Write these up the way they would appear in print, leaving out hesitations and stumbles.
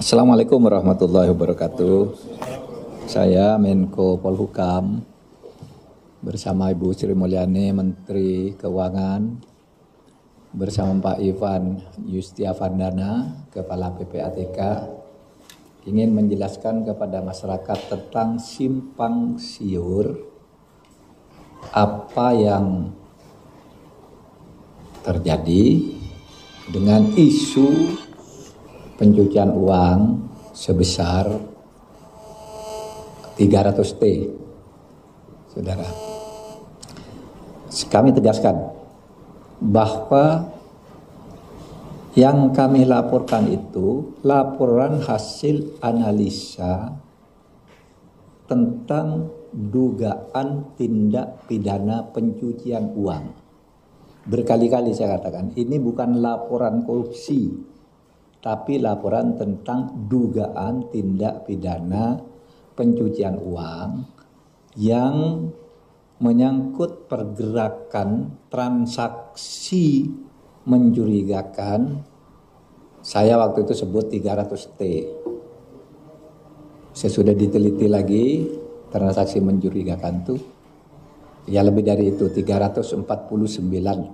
Assalamualaikum warahmatullahi wabarakatuh. Saya Menko Polhukam bersama Ibu Sri Mulyani Menteri Keuangan bersama Pak Ivan Yustiavandana Kepala PPATK ingin menjelaskan kepada masyarakat tentang simpang siur apa yang terjadi dengan isu pencucian uang sebesar 300 T, saudara. Kami tegaskan bahwa yang kami laporkan itu laporan hasil analisa tentang dugaan tindak pidana pencucian uang. Berkali-kali saya katakan, ini bukan laporan korupsi, tapi laporan tentang dugaan tindak pidana pencucian uang yang menyangkut pergerakan transaksi mencurigakan. Saya waktu itu sebut 300 T. Sesudah diteliti lagi, transaksi mencurigakan itu ya lebih dari itu, 349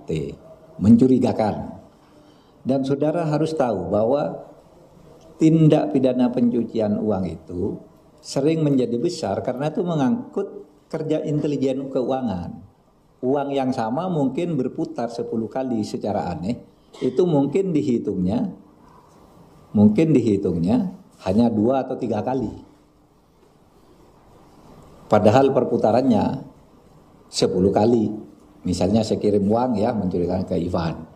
T mencurigakan. Dan saudara harus tahu bahwa tindak pidana pencucian uang itu sering menjadi besar karena itu mengangkut kerja intelijen keuangan. Uang yang sama mungkin berputar 10 kali secara aneh, itu mungkin dihitungnya hanya 2 atau 3 kali. Padahal perputarannya 10 kali. Misalnya saya kirim uang ya mencurigakan ke Ivan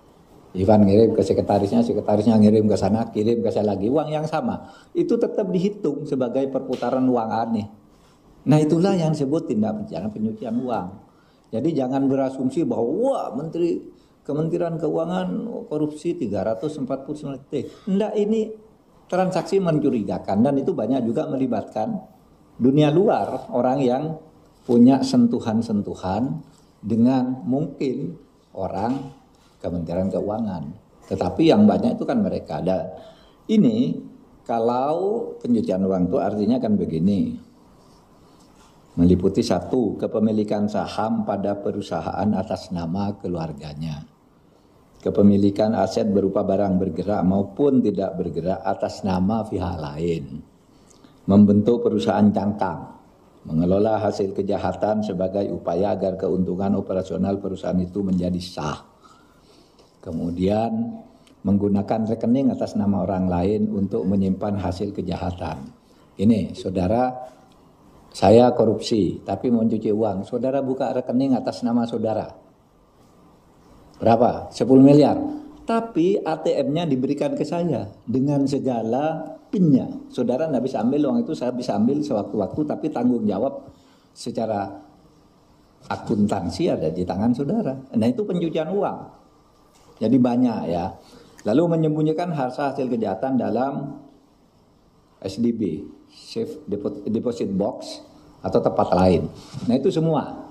ngirim ke sekretarisnya ngirim ke sana, kirim ke saya lagi, uang yang sama. Itu tetap dihitung sebagai perputaran uang aneh. Nah itulah yang disebut tindak pidana pencucian uang. Jadi jangan berasumsi bahwa wah Kementerian Keuangan korupsi 349 T. Enggak, ini transaksi mencurigakan dan itu banyak juga melibatkan dunia luar, orang yang punya sentuhan-sentuhan dengan mungkin orang Kementerian Keuangan. Tetapi yang banyak itu kan mereka. Dan ini kalau pencucian uang itu artinya kan begini. Meliputi 1, kepemilikan saham pada perusahaan atas nama keluarganya. Kepemilikan aset berupa barang bergerak maupun tidak bergerak atas nama pihak lain. Membentuk perusahaan cangkang. Mengelola hasil kejahatan sebagai upaya agar keuntungan operasional perusahaan itu menjadi sah. Kemudian menggunakan rekening atas nama orang lain untuk menyimpan hasil kejahatan. Ini saudara, saya korupsi tapi mencuci uang. Saudara buka rekening atas nama saudara. Berapa? 10 miliar. Tapi ATM-nya diberikan ke saya dengan segala PIN-nya. Saudara nggak bisa ambil uang itu, saya bisa ambil sewaktu-waktu, tapi tanggung jawab secara akuntansi ada di tangan saudara. Nah itu pencucian uang. Jadi banyak ya. Lalu menyembunyikan hasil kejahatan dalam SDB, Safe Deposit Box atau tempat lain. Nah itu semua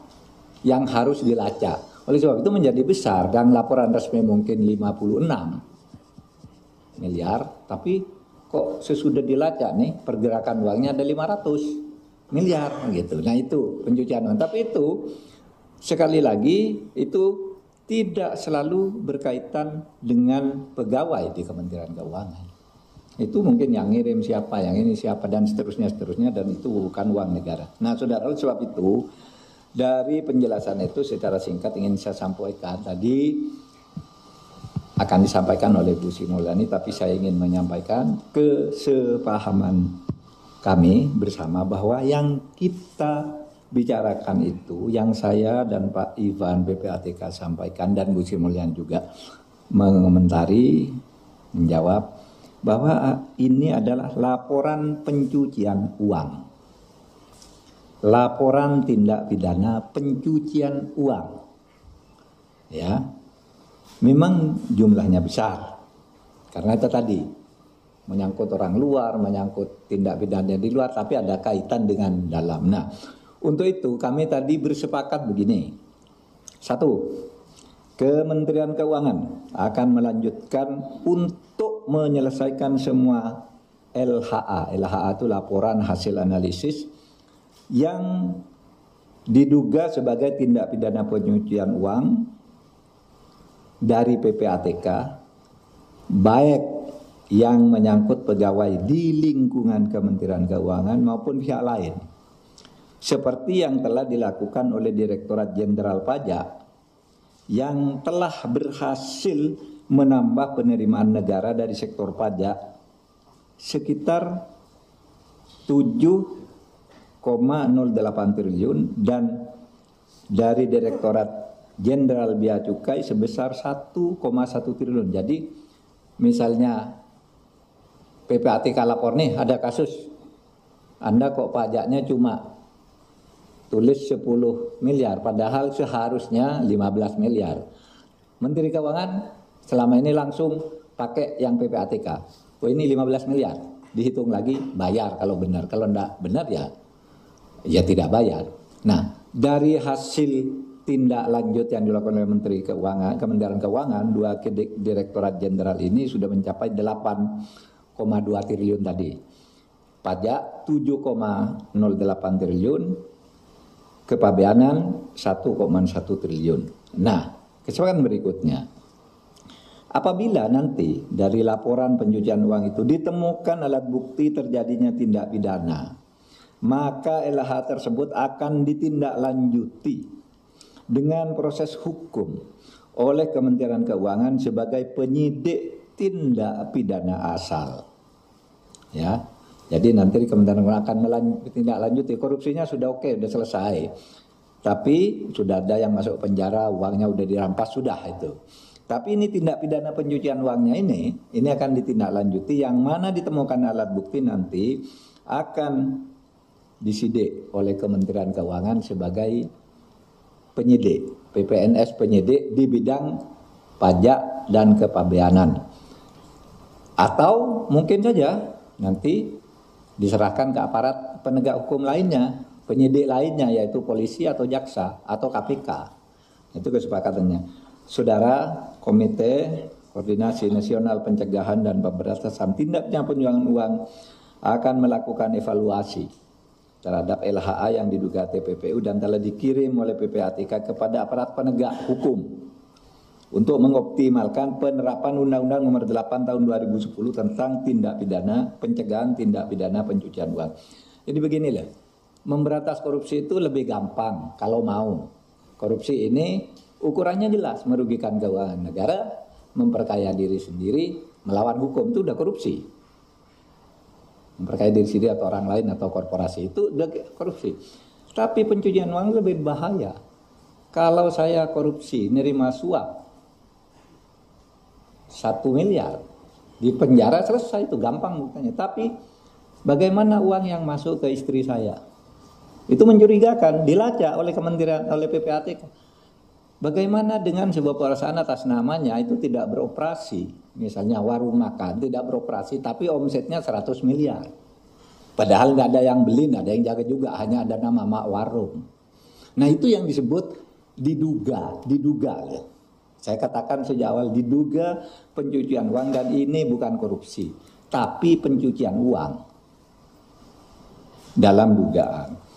yang harus dilacak. Oleh sebab itu menjadi besar dan laporan resmi mungkin 56 miliar. Tapi kok sesudah dilacak nih pergerakan uangnya ada 500 miliar gitu. Nah itu pencucian uang. Tapi itu sekali lagi itu tidak selalu berkaitan dengan pegawai di Kementerian Keuangan. Itu mungkin yang ngirim siapa, yang ini siapa, dan seterusnya, dan itu bukan uang negara. Nah saudara, sebab itu dari penjelasan itu secara singkat ingin saya sampaikan. Tadi akan disampaikan oleh Bu Sri Mulyani, tapi saya ingin menyampaikan kesepahaman kami bersama bahwa yang kita bicarakan itu, yang saya dan Pak Ivan PPATK sampaikan dan Bu Sri Mulyani juga mengomentari, menjawab bahwa ini adalah laporan pencucian uang, laporan tindak pidana pencucian uang. Ya, memang jumlahnya besar karena itu tadi menyangkut orang luar, menyangkut tindak pidana di luar, tapi ada kaitan dengan dalam. Nah, untuk itu kami tadi bersepakat begini. 1, Kementerian Keuangan akan melanjutkan untuk menyelesaikan semua LHA. LHA itu laporan hasil analisis yang diduga sebagai tindak pidana pencucian uang dari PPATK, baik yang menyangkut pegawai di lingkungan Kementerian Keuangan maupun pihak lain, seperti yang telah dilakukan oleh Direktorat Jenderal Pajak yang telah berhasil menambah penerimaan negara dari sektor pajak sekitar 7,08 triliun dan dari Direktorat Jenderal Bea Cukai sebesar 1,1 triliun. Jadi misalnya PPATK lapor nih ada kasus, Anda kok pajaknya cuma tulis 10 miliar padahal seharusnya 15 miliar. Menteri Keuangan selama ini langsung pakai yang PPATK. Oh ini 15 miliar, dihitung lagi bayar kalau benar. Kalau enggak benar ya tidak bayar. Nah, dari hasil tindak lanjut yang dilakukan oleh Menteri Keuangan, Kementerian Keuangan, dua Direktorat Jenderal ini sudah mencapai 8,2 triliun tadi. Pajak 7,08 triliun, kepabeanan 1,1 triliun. Nah, kesempatan berikutnya, apabila nanti dari laporan pencucian uang itu ditemukan alat bukti terjadinya tindak pidana, maka LH tersebut akan ditindaklanjuti dengan proses hukum oleh Kementerian Keuangan sebagai penyidik tindak pidana asal. Ya, jadi nanti Kementerian Keuangan akan menindaklanjuti. Korupsinya sudah oke, sudah selesai. Tapi sudah ada yang masuk penjara, uangnya udah dirampas, sudah itu. Tapi ini tindak pidana pencucian uangnya ini akan ditindaklanjuti, yang mana ditemukan alat bukti nanti akan disidik oleh Kementerian Keuangan sebagai penyidik, PPNS penyidik di bidang pajak dan kepabeanan. Atau mungkin saja nanti diserahkan ke aparat penegak hukum lainnya, penyidik lainnya, yaitu polisi atau jaksa atau KPK. Itu kesepakatannya. Saudara, Komite Koordinasi Nasional Pencegahan dan Pemberantasan Tindak Pidana Pencucian Uang akan melakukan evaluasi terhadap LHA yang diduga TPPU dan telah dikirim oleh PPATK kepada aparat penegak hukum untuk mengoptimalkan penerapan Undang-Undang Nomor 8 Tahun 2010 tentang tindak pidana pencegahan tindak pidana pencucian uang. Jadi beginilah, memberantas korupsi itu lebih gampang kalau mau. Korupsi ini ukurannya jelas, merugikan keuangan negara, memperkaya diri sendiri, melawan hukum, itu udah korupsi. Memperkaya diri sendiri atau orang lain atau korporasi itu udah korupsi. Tapi pencucian uang lebih bahaya. Kalau saya korupsi, nerima suap 1 miliar, di penjara selesai, itu gampang buktinya. Tapi bagaimana uang yang masuk ke istri saya? Itu mencurigakan, dilacak oleh Kementerian, oleh PPATK. Bagaimana dengan sebuah perusahaan atas namanya itu tidak beroperasi, misalnya warung makan tidak beroperasi, tapi omsetnya 100 miliar. Padahal nggak ada yang beli, nggak ada yang jaga juga, hanya ada nama mak warung. Nah itu yang disebut diduga ya. Saya katakan sejak awal, diduga pencucian uang, dan ini bukan korupsi, tapi pencucian uang dalam dugaan.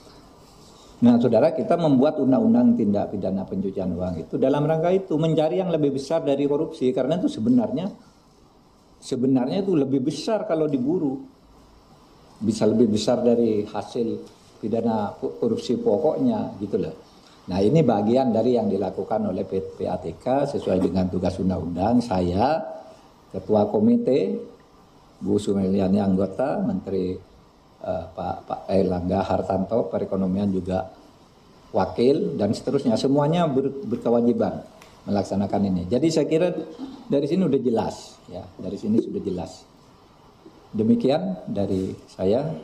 Nah saudara, kita membuat undang-undang tindak pidana pencucian uang itu dalam rangka itu mencari yang lebih besar dari korupsi, karena itu sebenarnya itu lebih besar kalau diburu, bisa lebih besar dari hasil pidana korupsi pokoknya gitu loh. Nah ini bagian dari yang dilakukan oleh PPATK sesuai dengan tugas undang-undang. Saya ketua komite, Bu Sumilyani anggota, Menteri Pak Airlangga Hartarto perekonomian juga wakil, dan seterusnya, semuanya berkewajiban melaksanakan ini. Jadi saya kira dari sini sudah jelas ya, dari sini sudah jelas. Demikian dari saya.